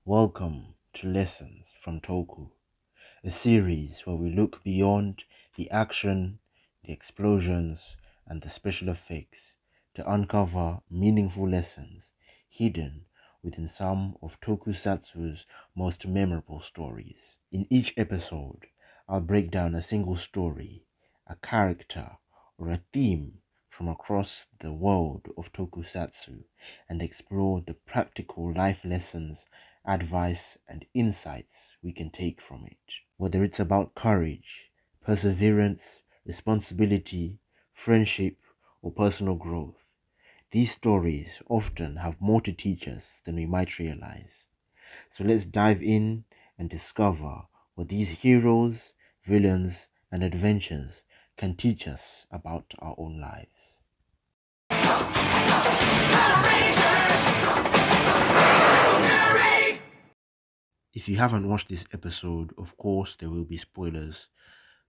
Welcome to Lessons from Toku, a series where we look beyond the action, the explosions, and the special effects to uncover meaningful lessons hidden within some of Tokusatsu's most memorable stories. In each episode, I'll break down a single story, a character, or a theme from across the world of Tokusatsu and explore the practical life lessons, advice, and insights we can take from it. Whether it's about courage, perseverance, responsibility, friendship, or personal growth, these stories often have more to teach us than we might realize. So let's dive in and discover what these heroes, villains, and adventures can teach us about our own lives. If you haven't watched this episode, of course, there will be spoilers.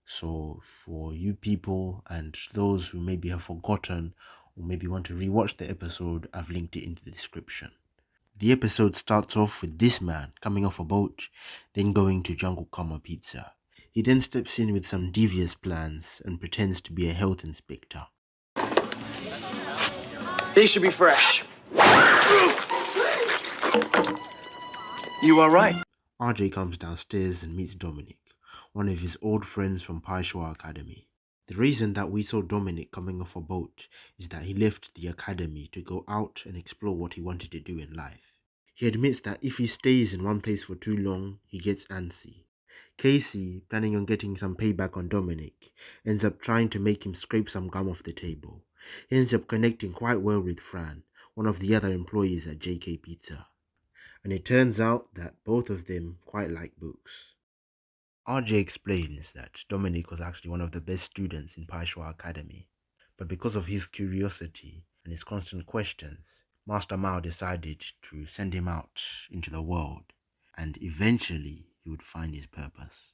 So for you people and those who maybe have forgotten or maybe want to rewatch the episode, I've linked it into the description. The episode starts off with this man coming off a boat, then going to Jungle Kama Pizza. He then steps in with some devious plans and pretends to be a health inspector. These should be fresh. You are right. RJ comes downstairs and meets Dominic, one of his old friends from Paishwa Academy. The reason that we saw Dominic coming off a boat is that he left the academy to go out and explore what he wanted to do in life. He admits that if he stays in one place for too long, he gets antsy. Casey, planning on getting some payback on Dominic, ends up trying to make him scrape some gum off the table. He ends up connecting quite well with Fran, one of the other employees at JK Pizza. And it turns out that both of them quite like books. RJ explains that Dominic was actually one of the best students in Paishwa Academy, but because of his curiosity and his constant questions, Master Mao decided to send him out into the world, and eventually he would find his purpose.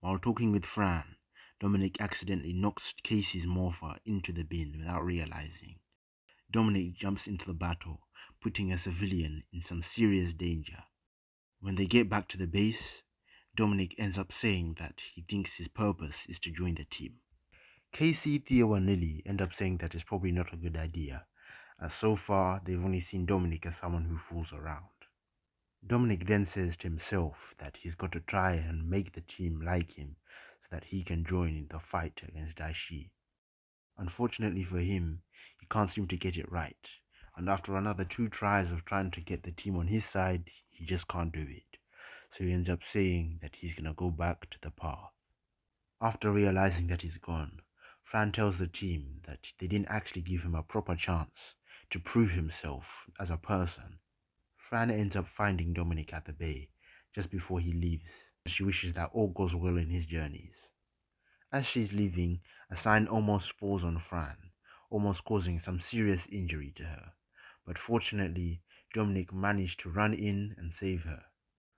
While talking with Fran, Dominic accidentally knocks Casey's morpher into the bin without realizing. Dominic jumps into the battle, putting a civilian in some serious danger. When they get back to the base, Dominic ends up saying that he thinks his purpose is to join the team. Casey, Theo, and Lily end up saying that it's probably not a good idea, as so far they've only seen Dominic as someone who fools around. Dominic then says to himself that he's got to try and make the team like him so that he can join in the fight against Daishi. Unfortunately for him, he can't seem to get it right, and after another 2 tries of trying to get the team on his side, he just can't do it. So he ends up saying that he's gonna go back to the path. After realizing that he's gone, Fran tells the team that they didn't actually give him a proper chance to prove himself as a person. Fran ends up finding Dominic at the bay just before he leaves. She wishes that all goes well in his journeys. As she's leaving, a sign almost falls on Fran, almost causing some serious injury to her. But fortunately, Dominic managed to run in and save her.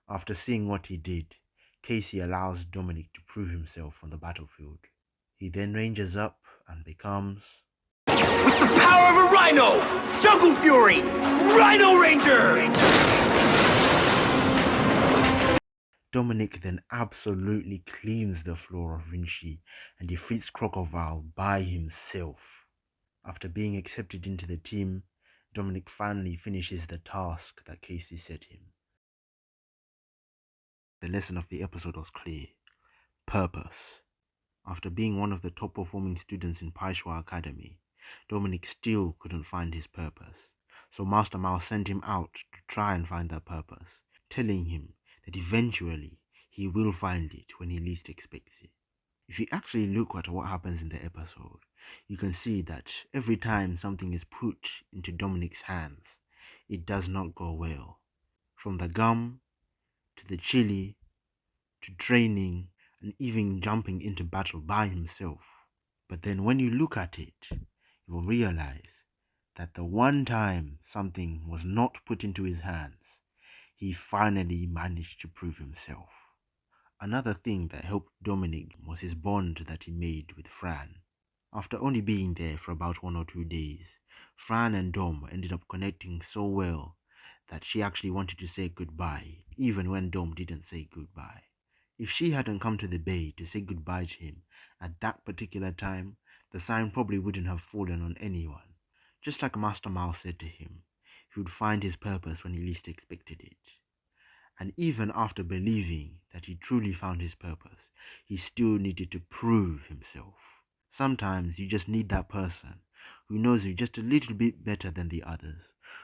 After seeing what he did, Casey allows Dominic to prove himself on the battlefield. He then ranges up and becomes... With the power of a Rhino! Jungle Fury! Rhino Ranger! Dominic then absolutely cleans the floor of Vinci and defeats Crocodile by himself. After being accepted into the team, Dominic finally finishes the task that Casey set him. The lesson of the episode was clear. Purpose. After being one of the top performing students in Paishwa Academy, Dominic still couldn't find his purpose. So Master Mao sent him out to try and find that purpose, telling him that eventually he will find it when he least expects it. If you actually look at what happens in the episode, you can see that every time something is put into Dominic's hands, it does not go well. From the gum, to the chili, to training, and even jumping into battle by himself. But then when you look at it, you will realize that the one time something was not put into his hands, he finally managed to prove himself. Another thing that helped Dominic was his bond that he made with Fran. After only being there for about 1 or 2 days, Fran and Dom ended up connecting so well that she actually wanted to say goodbye, even when Dom didn't say goodbye. If she hadn't come to the bay to say goodbye to him at that particular time, the sign probably wouldn't have fallen on anyone. Just like Master Mao said to him, he would find his purpose when he least expected it. And even after believing that he truly found his purpose, he still needed to prove himself. Sometimes you just need that person who knows you just a little bit better than the others,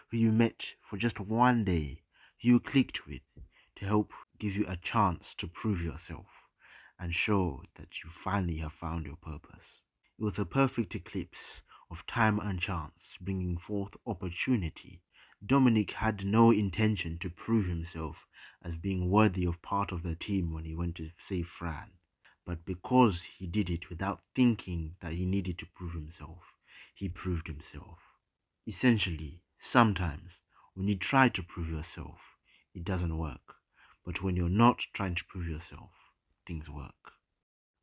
who you met for just one day, who you clicked with, to help give you a chance to prove yourself and show that you finally have found your purpose. It was a perfect eclipse of time and chance, bringing forth opportunity. Dominic had no intention to prove himself as being worthy of part of the team when he went to save Fran, but because he did it without thinking that he needed to prove himself, he proved himself. Essentially, sometimes when you try to prove yourself, it doesn't work, but when you're not trying to prove yourself, things work.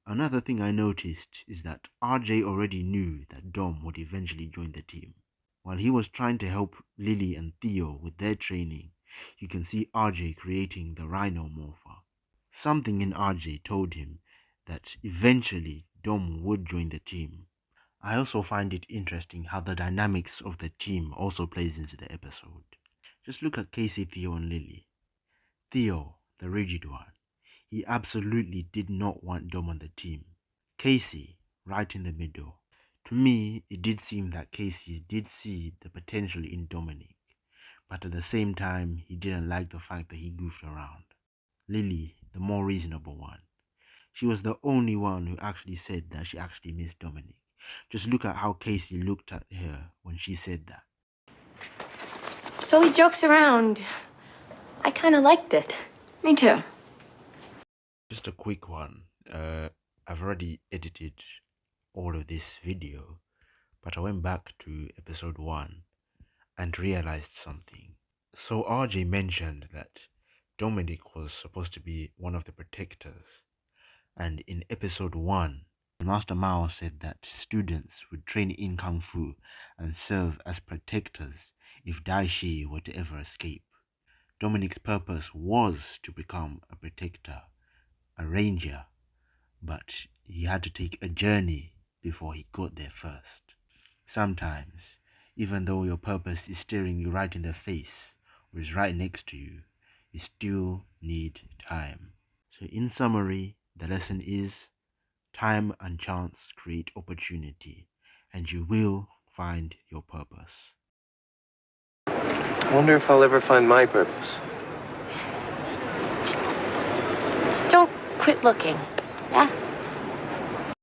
Another thing I noticed is that RJ already knew that Dom would eventually join the team. While he was trying to help Lily and Theo with their training, you can see RJ creating the Rhino morpher. Something in RJ told him that eventually Dom would join the team. I also find it interesting how the dynamics of the team also plays into the episode. Just look at Casey, Theo and Lily. Theo, the rigid one, he absolutely did not want Dom on the team. Casey, right in the middle. To me, it did seem that Casey did see the potential in Dominic, but at the same time, he didn't like the fact that he goofed around. Lily, the more reasonable one. She was the only one who actually said that she actually missed Dominic. Just look at how Casey looked at her when she said that. So he jokes around. I kind of liked it. Me too. Just a quick one. I've already edited all of this video, but I went back to episode 1 and realized something. So RJ mentioned that Dominic was supposed to be one of the protectors, and in episode 1, Master Mao said that students would train in Kung Fu and serve as protectors if Daishi were to ever escape. Dominic's purpose was to become a protector, a ranger, but he had to take a journey before he got there first. Sometimes, even though your purpose is staring you right in the face or is right next to you, you still need time. So in summary, the lesson is time and chance create opportunity, and you will find your purpose. I wonder if I'll ever find my purpose. Just don't quit looking. Yeah?